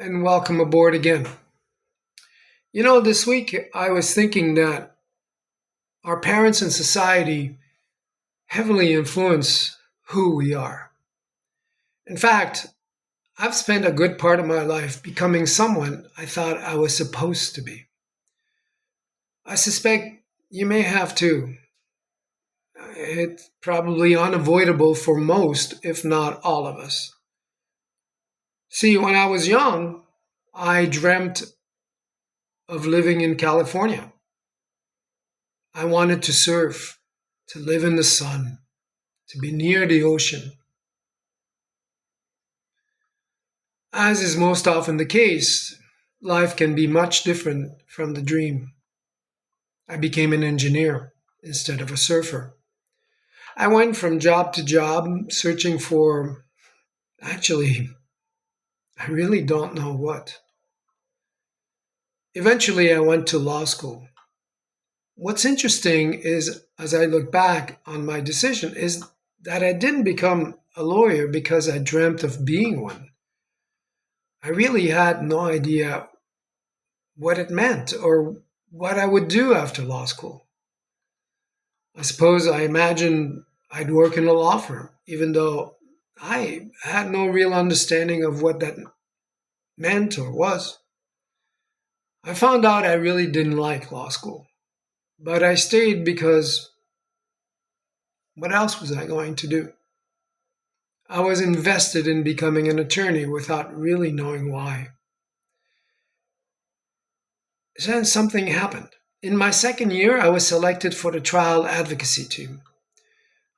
and welcome aboard again. This week I was thinking that our parents and society heavily influence who we are. In fact, I've spent a good part of my life becoming someone I thought I was supposed to be. I suspect you may have too. It's probably unavoidable for most, if not all of us. See, when I was young, I dreamt of living in California. I wanted to surf, to live in the sun, to be near the ocean. As is most often the case, life can be much different from the dream. I became an engineer instead of a surfer. I went from job to job searching for, actually, I really don't know what. Eventually, I went to law school. What's interesting is, as I look back on my decision, is that I didn't become a lawyer because I dreamt of being one. I really had no idea what it meant or what I would do after law school. I suppose I imagined I'd work in a law firm, even though I had no real understanding of what that meant or was. I found out I really didn't like law school, but I stayed because what else was I going to do? I was invested in becoming an attorney without really knowing why. Then something happened. In my second year, I was selected for the trial advocacy team.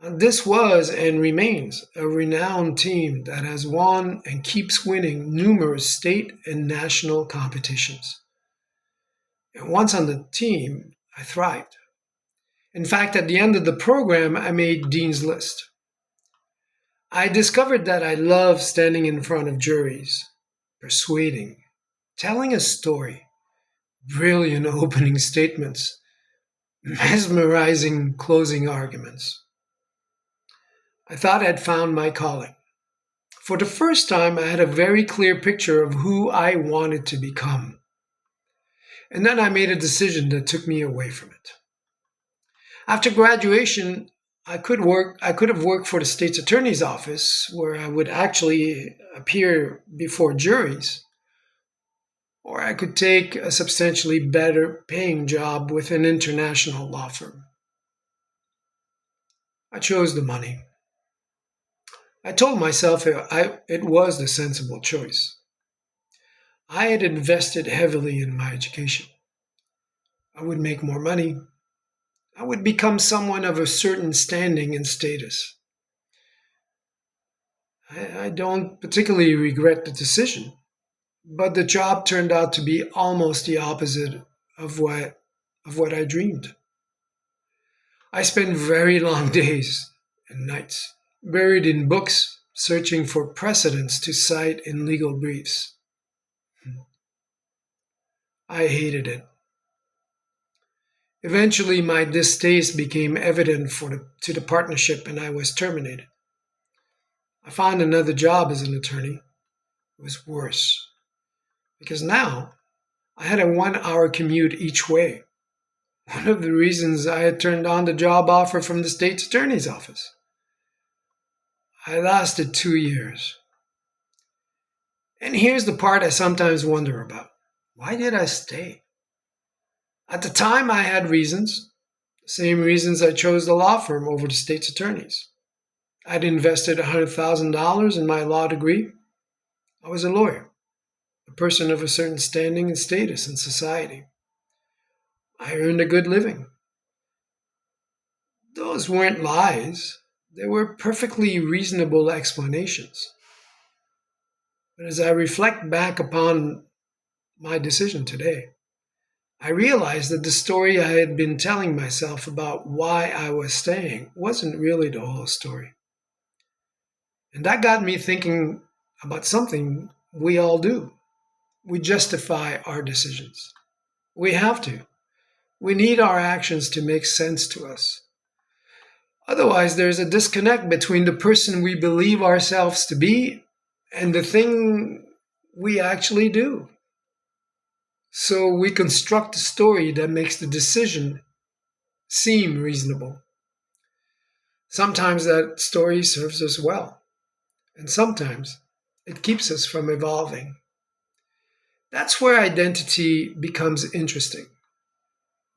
This was and remains a renowned team that has won and keeps winning numerous state and national competitions. And once on the team, I thrived. In fact, at the end of the program, I made Dean's List. I discovered that I love standing in front of juries, persuading, telling a story, brilliant opening statements, mesmerizing closing arguments. I thought I'd found my calling. For the first time, I had a very clear picture of who I wanted to become. And then I made a decision that took me away from it. After graduation, I could have worked for the state's attorney's office where I would actually appear before juries, or I could take a substantially better paying job with an international law firm. I chose the money. I told myself it was the sensible choice. I had invested heavily in my education. I would make more money. I would become someone of a certain standing and status. I don't particularly regret the decision, but the job turned out to be almost the opposite of what I dreamed. I spent very long days and nights buried in books searching for precedents to cite in legal briefs. I hated it. Eventually, my distaste became evident to the partnership and I was terminated. I found another job as an attorney. It was worse because now I had a 1 hour commute each way. One of the reasons I had turned down the job offer from the state's attorney's office. I lasted 2 years. And here's the part I sometimes wonder about. Why did I stay? At the time, I had reasons, the same reasons I chose the law firm over the state's attorneys. I'd invested $100,000 in my law degree. I was a lawyer, a person of a certain standing and status in society. I earned a good living. Those weren't lies. They were perfectly reasonable explanations. But as I reflect back upon my decision today, I realized that the story I had been telling myself about why I was staying wasn't really the whole story. And that got me thinking about something we all do. We justify our decisions. We have to. We need our actions to make sense to us. Otherwise, there's a disconnect between the person we believe ourselves to be and the thing We actually do. So we construct a story that makes the decision seem reasonable. Sometimes that story serves us well, and sometimes it keeps us from evolving. That's where identity becomes interesting.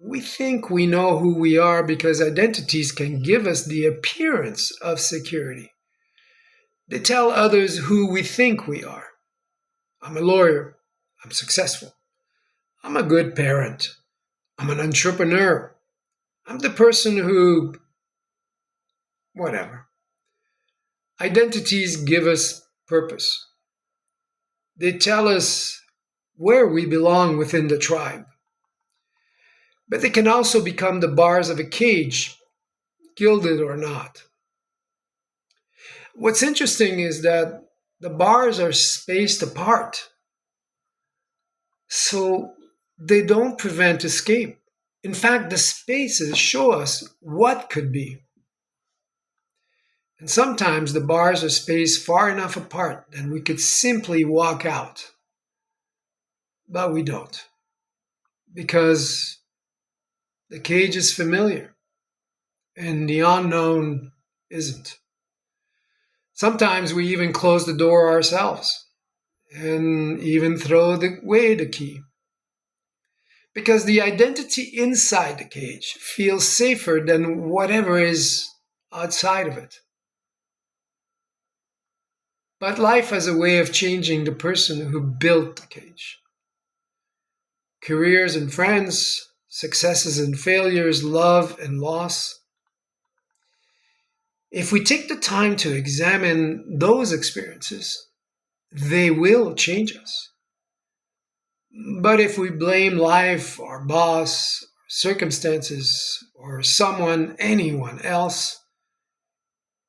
We think we know who we are because identities can give us the appearance of security. They tell others who we think we are. I'm a lawyer. I'm successful. I'm a good parent. I'm an entrepreneur. I'm the person who, whatever. Identities give us purpose. They tell us where we belong within the tribe. But they can also become the bars of a cage, gilded or not. What's interesting is that the bars are spaced apart, so they don't prevent escape. In fact, the spaces show us what could be. And sometimes the bars are spaced far enough apart that we could simply walk out. But we don't, because the cage is familiar and the unknown isn't. Sometimes we even close the door ourselves and even throw away the key. Because the identity inside the cage feels safer than whatever is outside of it. But life has a way of changing the person who built the cage. Careers and friends, successes and failures, love and loss. If we take the time to examine those experiences, they will change us. But if we blame life, our boss, circumstances, or anyone else,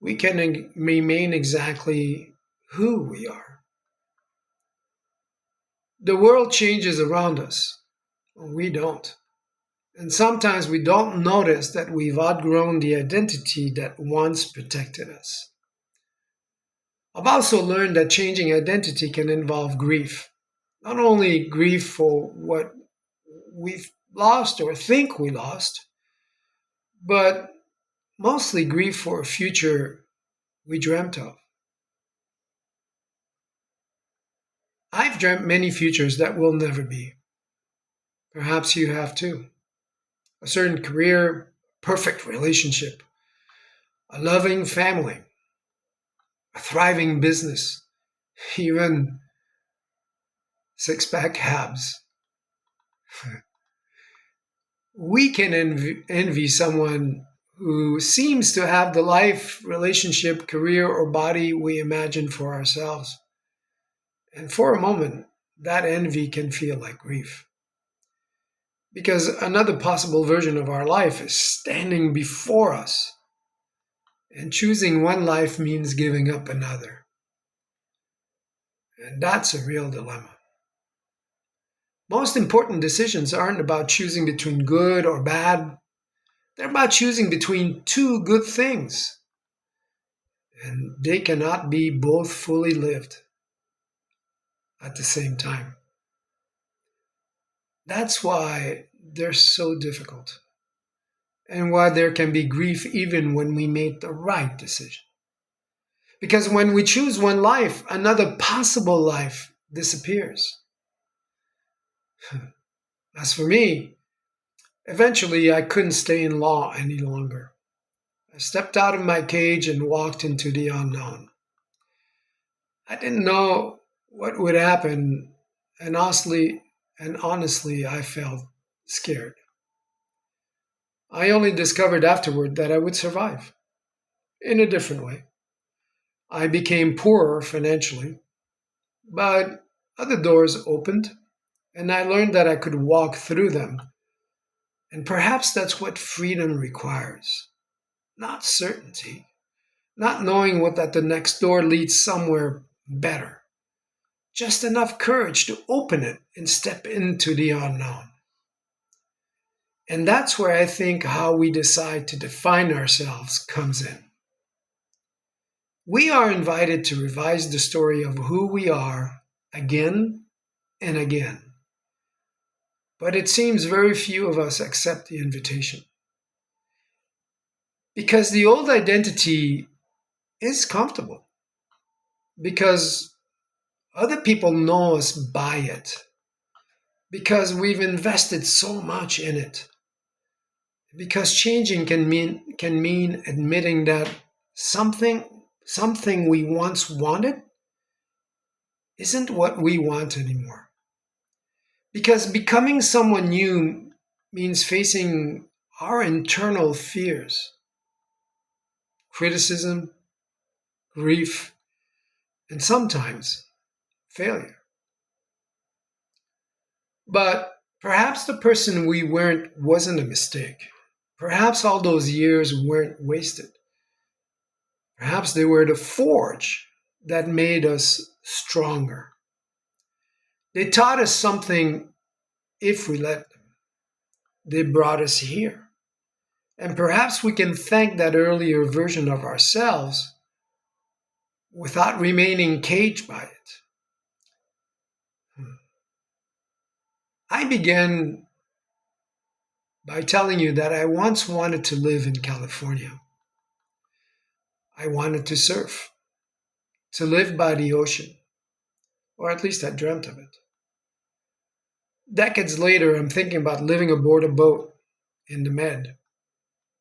we can remain exactly who we are. The world changes around us. We don't. And sometimes we don't notice that we've outgrown the identity that once protected us. I've also learned that changing identity can involve grief. Not only grief for what we've lost or think we lost, but mostly grief for a future we dreamt of. I've dreamt many futures that will never be. Perhaps you have too. A certain career, perfect relationship, a loving family, a thriving business, even six-pack abs. We can envy someone who seems to have the life, relationship, career, or body we imagine for ourselves. And for a moment, that envy can feel like grief. Because another possible version of our life is standing before us. And choosing one life means giving up another. And that's a real dilemma. Most important decisions aren't about choosing between good or bad. They're about choosing between two good things. And they cannot be both fully lived at the same time. That's why they're so difficult. And why there can be grief even when we make the right decision. Because when we choose one life, another possible life disappears. As for me, eventually I couldn't stay in law any longer. I stepped out of my cage and walked into the unknown. I didn't know what would happen, and honestly, I felt scared. I only discovered afterward that I would survive, in a different way. I became poorer financially, but other doors opened, and I learned that I could walk through them. And perhaps that's what freedom requires. Not certainty, not knowing what that the next door leads somewhere better. Just enough courage to open it and step into the unknown. And that's where I think how we decide to define ourselves comes in. We are invited to revise the story of who we are again and again. But it seems very few of us accept the invitation. Because the old identity is comfortable. Because other people know us by it. Because we've invested so much in it. Because changing can mean admitting that something we once wanted isn't what we want anymore. Because becoming someone new means facing our internal fears, criticism, grief, and sometimes failure. But perhaps the person we weren't wasn't a mistake. Perhaps all those years weren't wasted. Perhaps they were the forge that made us stronger. They taught us something if we let them. They brought us here. And perhaps we can thank that earlier version of ourselves without remaining caged by it. I began by telling you that I once wanted to live in California. I wanted to surf, to live by the ocean, or at least I dreamt of it. Decades later, I'm thinking about living aboard a boat in the Med.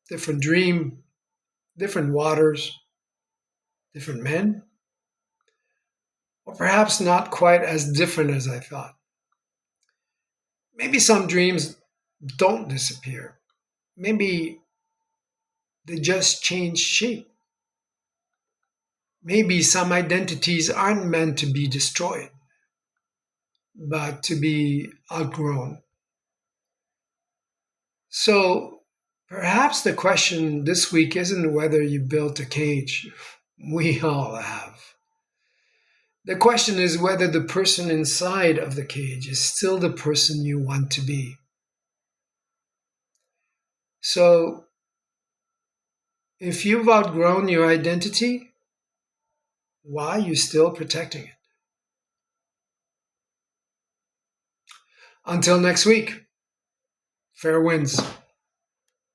Different dream, different waters, different men, or perhaps not quite as different as I thought. Maybe some dreams don't disappear. Maybe they just change shape. Maybe some identities aren't meant to be destroyed, but to be outgrown. So perhaps the question this week isn't whether you built a cage. We all have. The question is whether the person inside of the cage is still the person you want to be. So if you've outgrown your identity, why are you still protecting it? Until next week, fair winds.